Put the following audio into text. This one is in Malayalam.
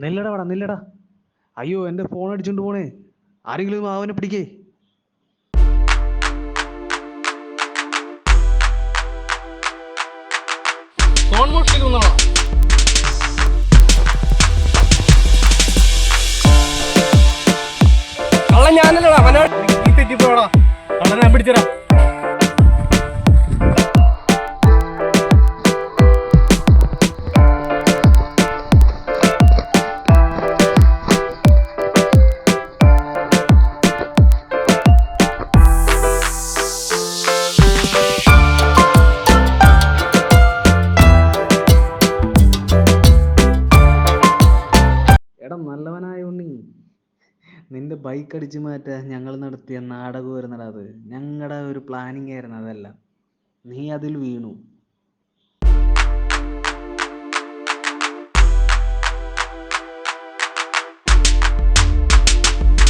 നില്ലടാ വേടാ നില്ലടാ. അയ്യോ എൻ്റെ ഫോൺ അടിച്ചോണ്ട് പോണേ. ആരെങ്കിലും അവനെ പിടിക്കേ. ഫോൺ മോഷ്ടിക്കുന്നതാണോ? കള്ളൻ ഞാനല്ലടാ. അവനെ ഈ തെറ്റിപ്പോടാ. കള്ളനെ ഞാൻ പിടിച്ചരാ. എടാ നല്ലവനായ ഉണ്ണി, നിന്റെ ബൈക്ക് അടിച്ചു മാറ്റാൻ ഞങ്ങൾ നടത്തിയ നാടകമായിരുന്നടാ അത്. ഞങ്ങളുടെ ഒരു പ്ലാനിങ് ആയിരുന്നു അതെല്ലാം. നീ അതിൽ വീണു.